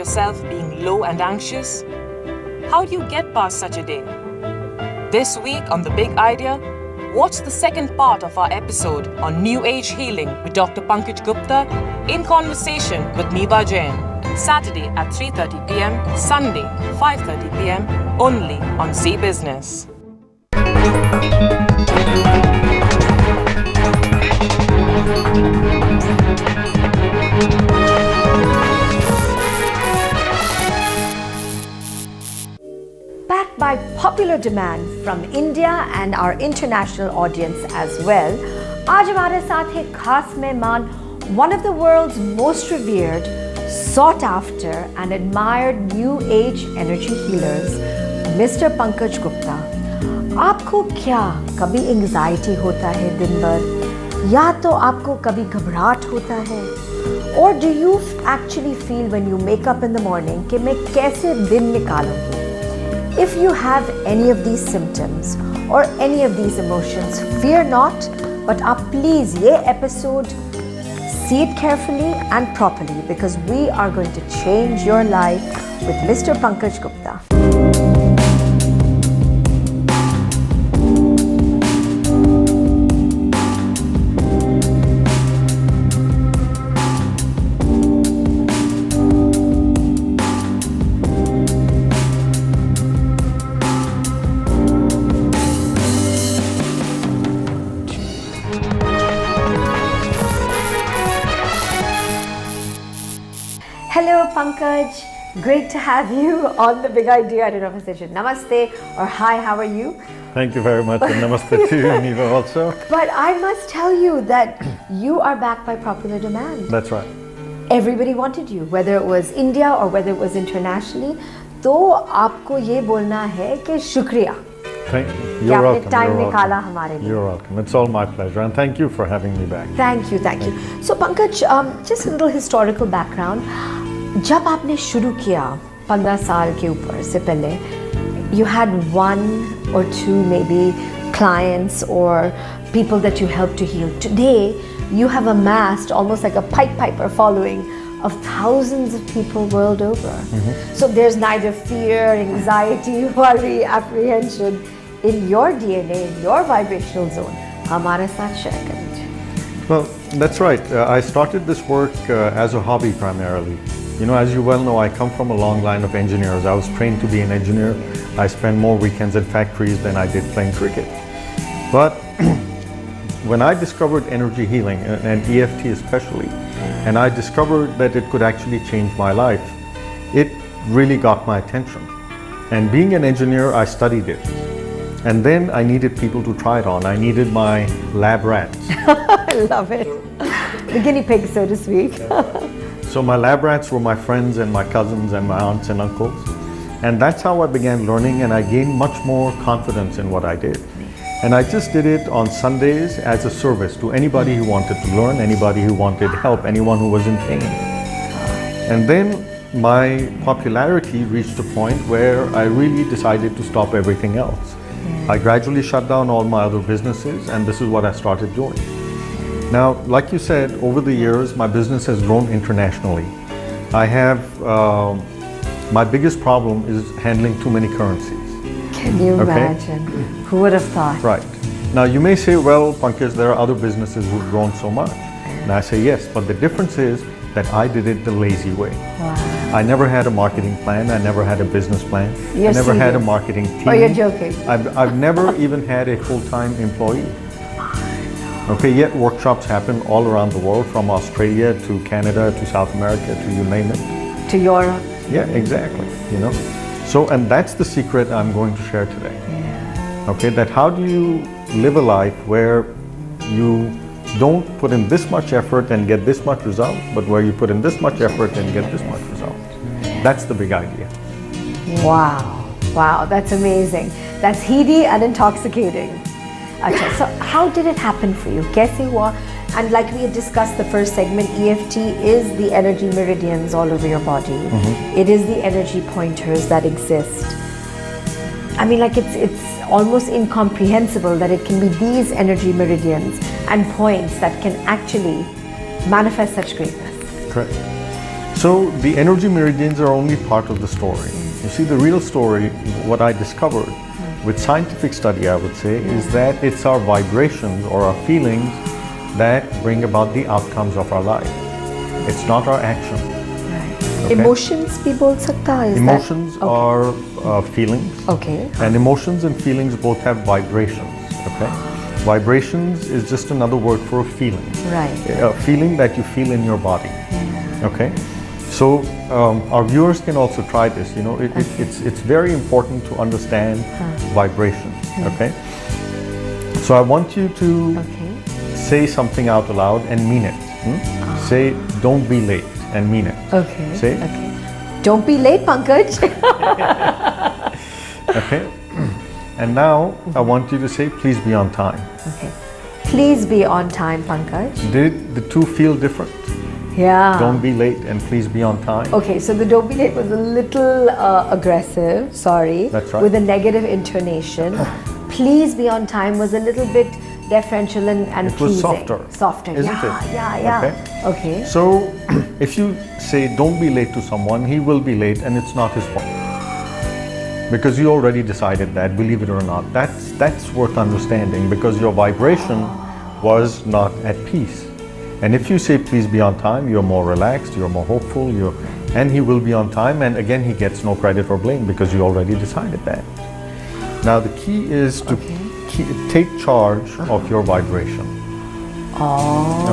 yourself being low and anxious? How do you get past such a day? This week on The Big Idea, watch the second part of our episode on New Age Healing with Dr. Pankaj Gupta in conversation with Neeva Jain. Saturday at 3:30 p.m, Sunday 5:30 p.m, only on Zee Business. Backed by popular demand from India and our international audience as well, आज हमारे साथ है खास मेहमान, one of the world's most revered, sought after and admired new age energy healers, Mr. Pankaj Gupta. आपको क्या कभी anxiety होता है दिन भर, या तो आपको कभी घबराहट होता है, or do you actually feel when you wake up in the morning कि मैं कैसे दिन निकालूंगी? If you have any of these symptoms or any of these emotions, fear not, but please ये episode see it carefully and properly, because we are going to change your life with Mr. Pankaj Gupta. Hello Pankaj, great to have you on The Big Idea. I don't know if I said namaste or hi, how are you? Thank you very much, and namaste to you, Neeva, also. But I must tell you that you are backed by popular demand. That's right. Everybody wanted you, whether it was India or whether it was internationally. तो आपको ये बोलना है कि शुक्रिया You're welcome. Time निकाला हमारे लिए. You're welcome. It's all my pleasure, and thank you for having me back. Thank you. So Pankaj, just a little historical background. जब आपने शुरू किया 15 साल के ऊपर से पहले, you had one or two maybe clients or people that you helped to heal. Today, you have amassed almost like a Pied Piper following of thousands of people world over. So there's neither fear, anxiety, worry, apprehension in your DNA, in your vibrational zone. हमारे साथ share करें. Well, that's right. I started this work as a hobby primarily. You know, as you well know, I come from a long line of engineers. I was trained to be an engineer. I spent more weekends at factories than I did playing cricket. But when I discovered energy healing, and EFT especially, and I discovered that it could actually change my life, it really got my attention. And being an engineer, I studied it. And then I needed people to try it on. I needed my lab rats. I love it. The guinea pigs, so to speak. So my lab rats were my friends and my cousins and my aunts and uncles. And that's how I began learning, and I gained much more confidence in what I did. And I just did it on Sundays as a service to anybody who wanted to learn, anybody who wanted help, anyone who was in pain. And then my popularity reached a point where I really decided to stop everything else. I gradually shut down all my other businesses, and this is what I started doing. Now, like you said, over the years, my business has grown internationally. I have, my biggest problem is handling too many currencies. Can you imagine? Who would have thought? Right. Now, you may say, well, Pankaj, there are other businesses who've grown so much. And I say, yes, but the difference is that I did it the lazy way. Wow. I never had a marketing plan. I never had a business plan. You're I never had a serious? marketing team. Oh, you're joking. I've never even had a full-time employee. Okay, yet workshops happen all around the world, from Australia to Canada to South America to you name it. To Europe. Yeah, exactly. You know, so, and that's the secret I'm going to share today. Yeah. Okay, that how do you live a life where you don't put in this much effort and get this much result, but where you put in this much effort and get this much result. That's the big idea. Wow, that's amazing. That's heady and intoxicating. Okay, so how did it happen for you? Kaise hua? And like we had discussed the first segment, EFT is the energy meridians all over your body. It is the energy pointers that exist. I mean, like it's almost incomprehensible that it can be these energy meridians and points that can actually manifest such greatness. Correct. So the energy meridians are only part of the story. You see, the real story, what I discovered with scientific study, I would say, is that it's our vibrations or our feelings that bring about the outcomes of our life. It's not our action. Okay? Emotions bhi bol sakta hai, is Emotions that? Okay. are feelings. Okay. And emotions and feelings both have vibrations. Okay. Vibrations is just another word for a feeling. Right. A feeling that you feel in your body. Okay. So our viewers can also try this. You know, it's very important to understand vibrations. Okay. So I want you to say something out loud and mean it. Say, "Don't be late," and mean it. Okay. Say, "Don't be late, Pankaj." Okay. And now I want you to say, "Please be on time." Okay. Please be on time, Pankaj. Did the two feel different? Yeah. Don't be late and please be on time. Okay, so the "don't be late" was a little aggressive, sorry. That's right. With a negative intonation. "Please be on time" was a little bit deferential and It was pleasing. softer, Softer, isn't yeah, it? yeah. Okay. So if you say "don't be late" to someone, he will be late and it's not his fault. Because you already decided that, believe it or not. That's worth understanding, because your vibration was not at peace. And if you say "please be on time," you're more relaxed, you're more hopeful, and he will be on time, and again he gets no credit or blame because you already decided that. Now the key is to take charge of your vibration.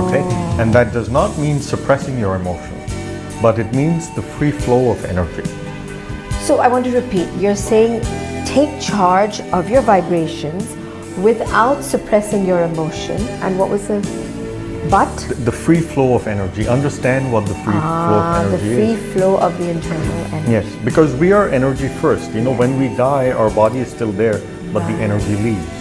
Okay? And that does not mean suppressing your emotions, but it means the free flow of energy. So I want to repeat, you're saying take charge of your vibrations without suppressing your emotion. And what was the but? The free flow of energy. Understand what the free flow of energy the free is. flow of the internal energy. Yes, because we are energy first. You know, when we die, our body is still there, but the energy leaves.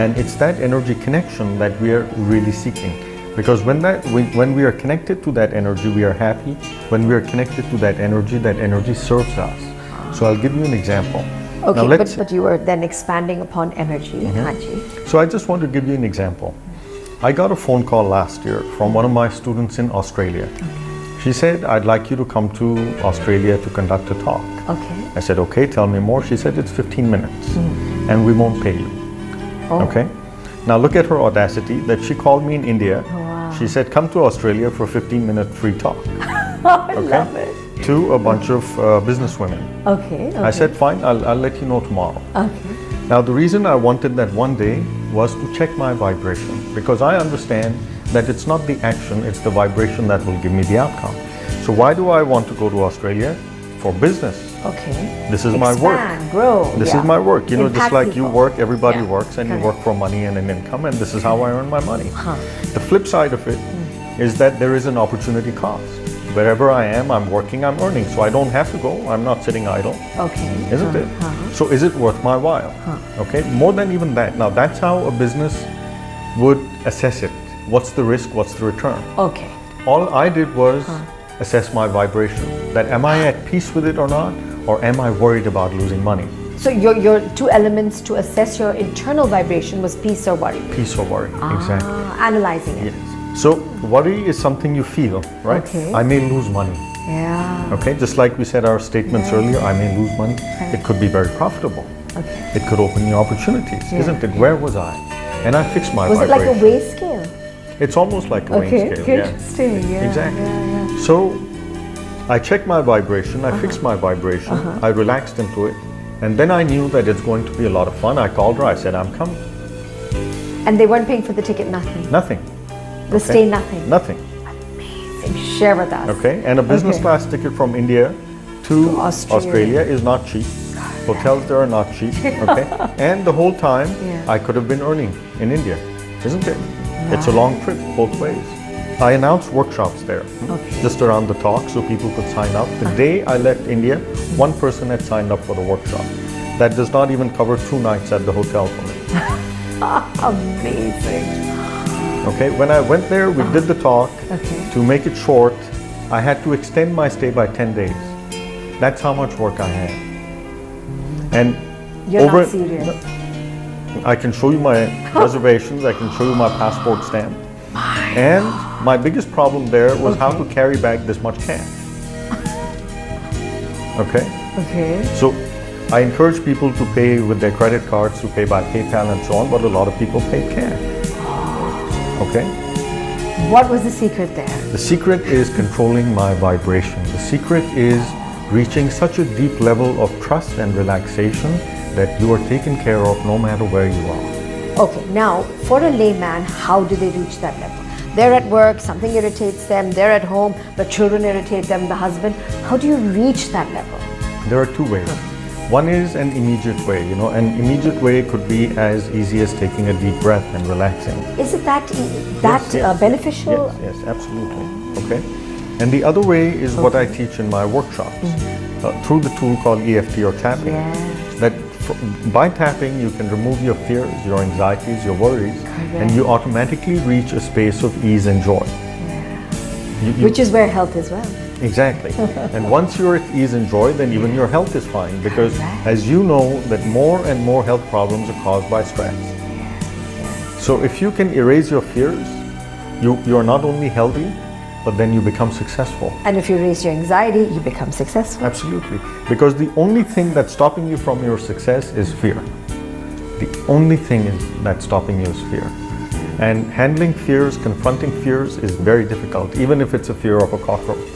And it's that energy connection that we are really seeking. Because when we are connected to that energy, we are happy. When we are connected to that energy serves us. So I'll give you an example. Okay, now but you were then expanding upon energy. Haji. So I just want to give you an example. I got a phone call last year from one of my students in Australia. She said, "I'd like you to come to Australia to conduct a talk." Okay. I said, "Okay, tell me more." She said, "It's 15 minutes and we won't pay you." Okay. Now look at her audacity that she called me in India. She said, "Come to Australia for a 15-minute free talk." I love it. To a bunch of businesswomen. Okay. I said, "Fine, I'll let you know tomorrow." Okay. Now the reason I wanted that one day was to check my vibration, because I understand that it's not the action, it's the vibration that will give me the outcome. So why do I want to go to Australia? For business. Okay. This is my work. Expand, grow. This is my work. You know, Impact just like you people. work, everybody Yeah. works, and you Correct. work for money and an income, and this is how I earn my money. The flip side of it is that there is an opportunity cost. Wherever I am, I'm working, I'm earning, so I don't have to go. I'm not sitting idle. Okay. Isn't it? So is it worth my while? Okay, more than even that. Now that's how a business would assess it. What's the risk? What's the return? Okay. All I did was assess my vibration. That am I at peace with it or not? Or am I worried about losing money? So your two elements to assess your internal vibration was peace or worry. Peace or worry, exactly. Analyzing it. Yes. So worry is something you feel, right? Okay. I may lose money. Yeah. Okay, just like we said our statements earlier, I may lose money. It could be very profitable. Okay. It could open new opportunities, isn't it? Where was I? And I fixed my Was it vibration. like a weigh scale? It's almost like a weighing scale. Yeah. Interesting. Yeah. Exactly. Yeah. So I checked my vibration, I fixed my vibration, I relaxed into it, and then I knew that it's going to be a lot of fun. I called her, I said, "I'm coming." And they weren't paying for the ticket, nothing. Nothing. The stay, nothing. Nothing. Amazing. Share with us. Okay. And a business Okay. class ticket from India to Australia is not cheap. Hotels there are not cheap. Okay. And the whole time I could have been earning in India, isn't it? It's a long trip both ways. I announced workshops there, just around the talk, so people could sign up. The day I left India, one person had signed up for the workshop. That does not even cover 2 nights at the hotel for me. Amazing. Okay, when I went there, we did the talk. Okay. To make it short, I had to extend my stay by 10 days. That's how much work I had. And You're not serious. I can show you my reservations, I can show you my passport stamp. And my biggest problem there was how to carry back this much cash. Okay? Okay. So I encourage people to pay with their credit cards, to pay by PayPal and so on, but a lot of people pay cash. Okay? What was the secret there? The secret is controlling my vibration. The secret is reaching such a deep level of trust and relaxation that you are taken care of no matter where you are. Okay, now for a layman, how do they reach that level? They're at work, something irritates them, they're at home, the children irritate them, the husband. How do you reach that level? There are two ways. One is an immediate way. An immediate way could be as easy as taking a deep breath and relaxing. Is it that Yes. beneficial? Yes, absolutely. Okay. And the other way is what I teach in my workshops through the tool called EFT or tapping. Yes. That by tapping you can remove your fears, your anxieties, your worries, and you automatically reach a space of ease and joy. Which is where health is well. Exactly. And once you're at ease and joy, then even your health is fine, because as you know that more and more health problems are caused by stress. So if you can erase your fears, you're not only healthy, but then you become successful. And if you raise your anxiety, you become successful. Absolutely. Because the only thing that's stopping you from your success is fear. The only thing that's stopping you is fear. And handling fears, confronting fears is very difficult, even if it's a fear of a cockroach.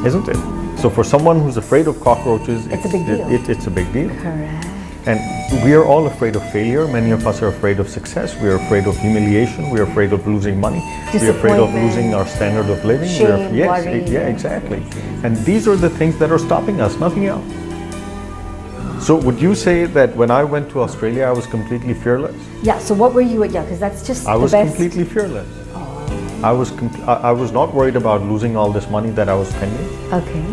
Isn't it? So for someone who's afraid of cockroaches, It's a big deal. It's a big deal. Correct. And we are all afraid of failure. Many of us are afraid of success. We are afraid of humiliation. We are afraid of losing money. We are afraid of losing our standard of living. Shame, yes, worry. yeah, exactly. And these are the things that are stopping us, nothing else. So would you say that when I went to Australia, I was completely fearless? Yeah, so what were you at? Yeah, because that's just I the was best. completely fearless. I was not worried about losing all this money that I was spending. Okay.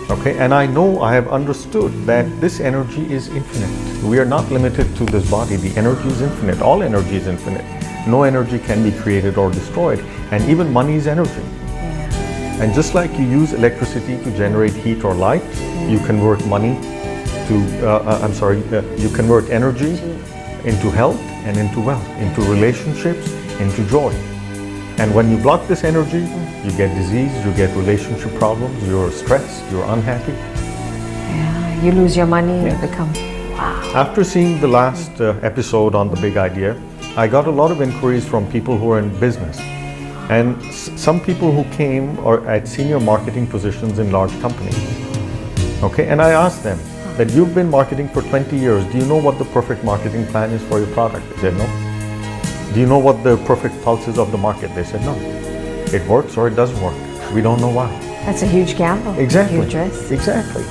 Okay, and I know, I have understood that this energy is infinite. We are not limited to this body. The energy is infinite. All energy is infinite. No energy can be created or destroyed. And even money is energy. Yeah. And just like you use electricity to generate heat or light, you convert money to, you convert energy into health and into wealth, into relationships, into joy. And when you block this energy, you get disease, you get relationship problems, you're stressed, you're unhappy. Yeah, you lose your money, you become, wow. After seeing the last episode on The Big Idea, I got a lot of inquiries from people who are in business. And some people who came are at senior marketing positions in large companies. Okay, and I asked them that you've been marketing for 20 years. Do you know what the perfect marketing plan is for your product? They said no. Do you know what the perfect pulse is of the market? They said no. It works or it doesn't work. We don't know why. That's a huge gamble. Exactly. Huge risk. Exactly.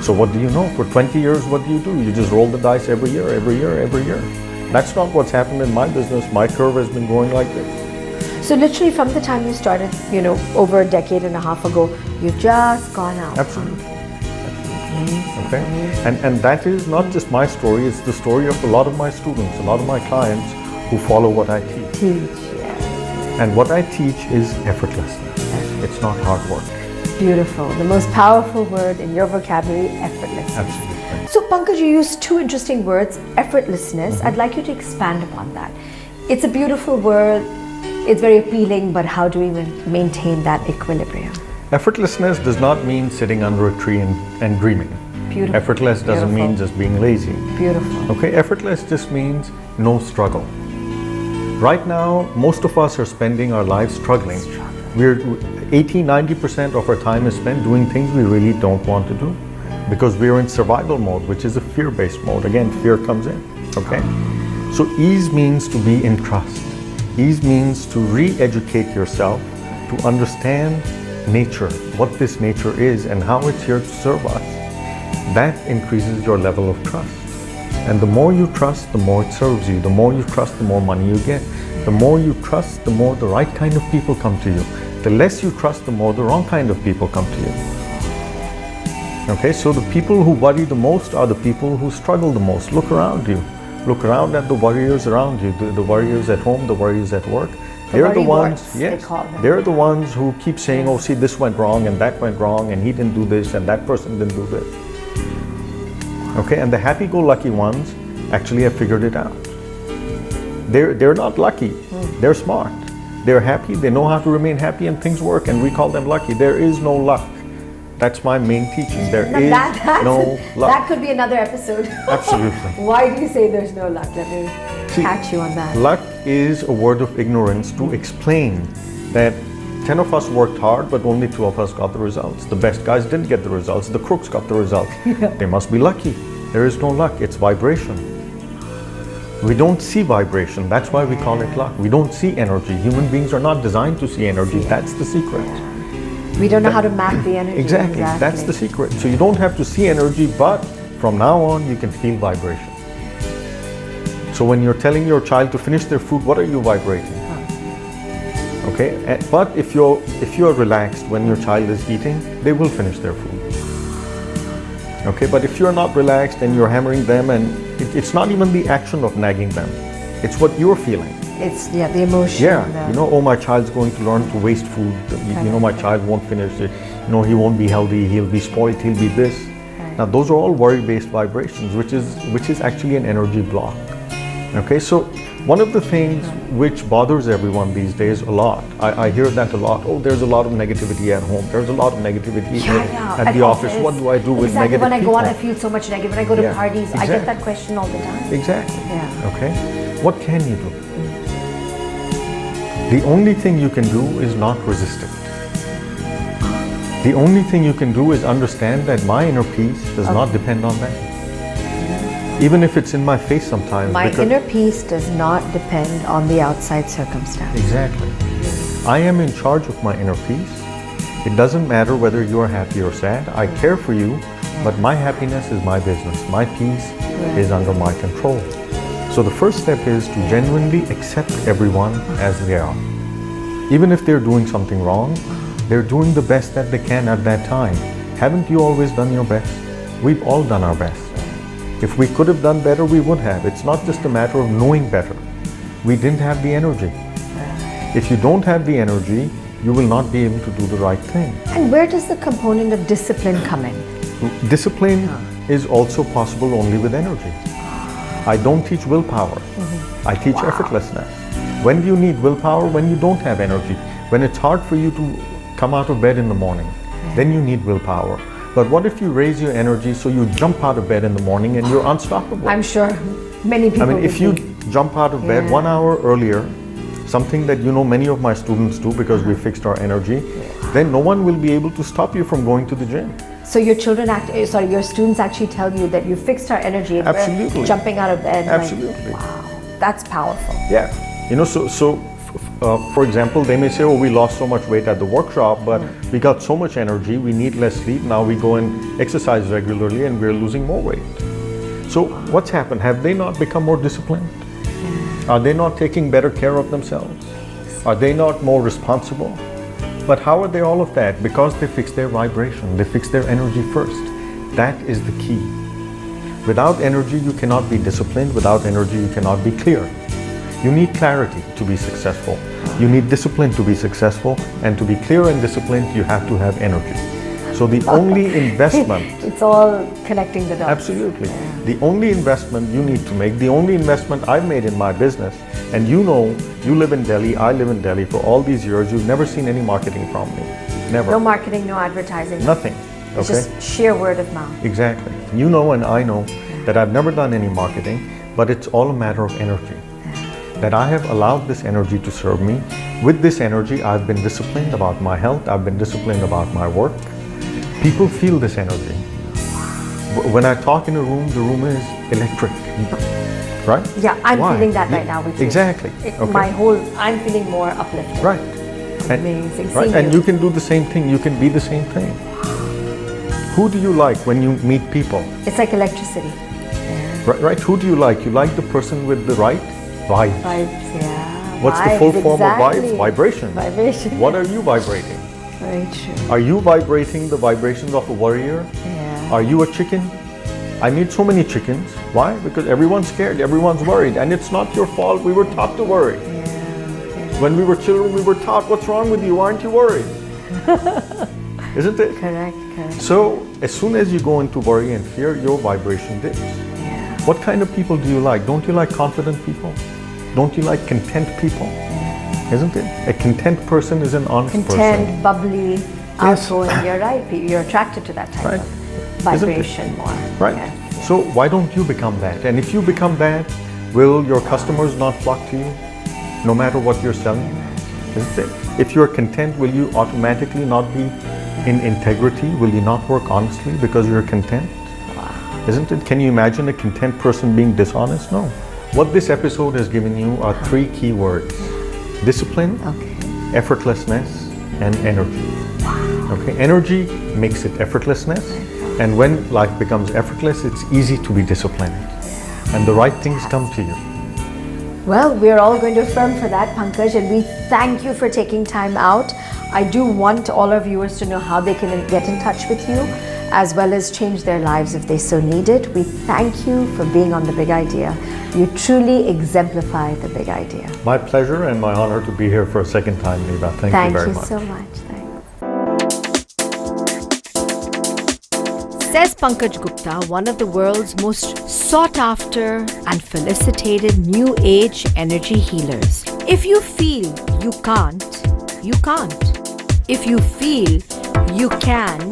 So what do you know? For 20 years, what do? You just roll the dice every year, every year, every year. That's not what's happened in my business. My curve has been growing like this. So literally from the time you started, over a decade and a half ago, you've just gone out. Absolutely. Okay. And that is not just my story, it's the story of a lot of my students, a lot of my clients who follow what I teach. And what I teach is effortlessness. It's not hard work. Beautiful. The most powerful word in your vocabulary, effortlessness. Absolutely. So Pankaj, you used two interesting words, effortlessness. I'd like you to expand upon that. It's a beautiful word. It's very appealing, but how do we maintain that equilibrium? Effortlessness does not mean sitting under a tree and dreaming. Beautiful. Effortless doesn't mean just being lazy. Beautiful. Okay, effortless just means no struggle. Right now, most of us are spending our lives struggling. We're 80-90% of our time is spent doing things we really don't want to do because we're in survival mode, which is a fear-based mode. Again, fear comes in, okay? So ease means to be in trust. Ease means to re-educate yourself to understand nature, what this nature is and how it's here to serve us. That increases your level of trust. And the more you trust, the more it serves you. The more you trust, the more money you get. The more you trust, the more the right kind of people come to you. The less you trust, the more the wrong kind of people come to you. Okay, so the people who worry the most are the people who struggle the most. Look around you. Look around at the warriors around you, the warriors at home, the warriors at work. They're the ones, yes, they're the ones who keep saying, oh, see, this went wrong and that went wrong and he didn't do this and that person didn't do this. Okay, and the happy-go-lucky ones actually have figured it out. They're not lucky, they're smart. They're happy, they know how to remain happy and things work and we call them lucky. There is no luck. That's my main teaching. There Now is no luck. That could be another episode. Absolutely. Why do you say there's no luck? Let me catch you on that. Luck is a word of ignorance to explain that 10 of us worked hard, but only 2 of us got the results. The best guys didn't get the results. The crooks got the results. They must be lucky. There is no luck. It's vibration. We don't see vibration. That's why we call it luck. We don't see energy. Human beings are not designed to see energy. That's the secret. We don't know how to map the energy. Exactly. That's the secret. So you don't have to see energy, but from now on you can feel vibration. So when you're telling your child to finish their food, what are you vibrating? Okay, but if you're relaxed when your child is eating, they will finish their food. Okay, but if you're not relaxed and you're hammering them, and it's not even the action of nagging them, it's what you're feeling. It's the emotion. Yeah, you know, oh, my child's going to learn to waste food. You know, my child won't finish it. You know, he won't be healthy. He'll be spoiled. He'll be this. Now, those are all worry-based vibrations, which is actually an energy block. Okay, so one of the things which bothers everyone these days a lot, I hear that a lot. Oh, there's a lot of negativity at home. There's a lot of negativity at the office. What do I do with negative When I people? go out, I feel so much negative. When I go to parties, I get that question all the time. Exactly. Yeah. Okay. What can you do? The only thing you can do is not resist it. The only thing you can do is understand that my inner peace does not depend on that. Even if it's in my face sometimes. My inner peace does not depend on the outside circumstance. Exactly. I am in charge of my inner peace. It doesn't matter whether you're happy or sad. I care for you, but my happiness is my business. My peace is under my control. So the first step is to genuinely accept everyone as they are. Even if they're doing something wrong, they're doing the best that they can at that time. Haven't you always done your best? We've all done our best. If we could have done better, we would have. It's not just a matter of knowing better. We didn't have the energy. If you don't have the energy, you will not be able to do the right thing. And where does the component of discipline come in? Discipline is also possible only with energy. I don't teach willpower. I teach effortlessness. When do you need willpower? When you don't have energy. When it's hard for you to come out of bed in the morning, then you need willpower. But what if you raise your energy so you jump out of bed in the morning and you're unstoppable? I'm sure many people if you jump out of bed 1 hour earlier, something that many of my students do because we fixed our energy, then no one will be able to stop you from going to the gym. So your your students actually tell you that you fixed our energy and Absolutely. we're jumping out of bed. Absolutely. Like, wow, that's powerful. Yeah. For example, they may say, oh, we lost so much weight at the workshop, but we got so much energy, we need less sleep. Now we go and exercise regularly and we're losing more weight. So what's happened? Have they not become more disciplined? Are they not taking better care of themselves? Are they not more responsible? But how are they all of that? Because they fix their vibration, they fix their energy first. That is the key. Without energy, you cannot be disciplined. Without energy, you cannot be clear. You need clarity to be successful. You need discipline to be successful. And to be clear and disciplined, you have to have energy. So the only investment... It's all connecting the dots. Absolutely. The only investment you need to make, the only investment I've made in my business, and you live in Delhi, I live in Delhi, for all these years, you've never seen any marketing from me. Never. No marketing, no advertising. Nothing. It's just sheer word of mouth. Exactly. You know and I know that I've never done any marketing, but it's all a matter of energy. That I have allowed this energy to serve me. With this energy, I've been disciplined about my health. I've been disciplined about my work. People feel this energy. When I talk in a room, the room is electric, right? Yeah, I'm Why? feeling that right now with you. Exactly. I'm feeling more uplifted. Right. Amazing. Right. And you can do the same thing. You can be the same thing. Who do you like when you meet people? It's like electricity. Right. Who do you like? You like the person with the right vibes. Vibes, yeah. What's the full form of vibes? Vibration. Vibration. What are you vibrating? Very true. Are you vibrating the vibrations of a warrior? Yeah. Are you a chicken? I need so many chickens. Why? Because everyone's scared, everyone's worried, and it's not your fault. We were taught to worry. Yeah. When we were children, we were taught, what's wrong with you? Why aren't you worried? Isn't it? Correct. So, as soon as you go into worry and fear, your vibration dips. Yeah. What kind of people do you like? Don't you like confident people? Don't you like content people? Isn't it? A content person is an honest person. Content, bubbly. outgoing. You're right. You're attracted to that type Right. of Isn't it? vibration more. Right. Yes. So why don't you become that? And if you become that, will your customers not flock to you, no matter what you're selling? Isn't it? If you're content, will you automatically not be in integrity? Will you not work honestly because you're content? Isn't it? Can you imagine a content person being dishonest? No. What this episode has given you are 3 key words: discipline, Okay. effortlessness, and energy. Okay, energy makes it effortlessness, and when life becomes effortless, it's easy to be disciplined, and the right things come to you. Well, we're all going to affirm for that, Pankaj, and we thank you for taking time out. I do want all our viewers to know how they can get in touch with you, as well as change their lives if they so need it. We thank you for being on The Big Idea. You truly exemplify the big idea. My pleasure and my honor to be here for a second time, Neeva. Thank you very much. Thank you so much. Says Pankaj Gupta, one of the world's most sought after and felicitated new age energy healers. If you feel you can't, you can't. If you feel you can,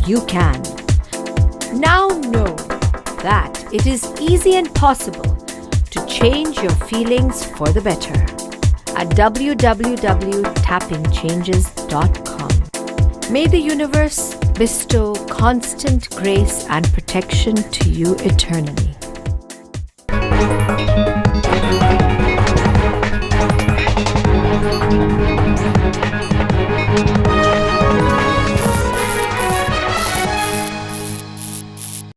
you can. Now know that it is easy and possible to change your feelings for the better at www.tappingchanges.com. May the universe bestow constant grace and protection to you eternally.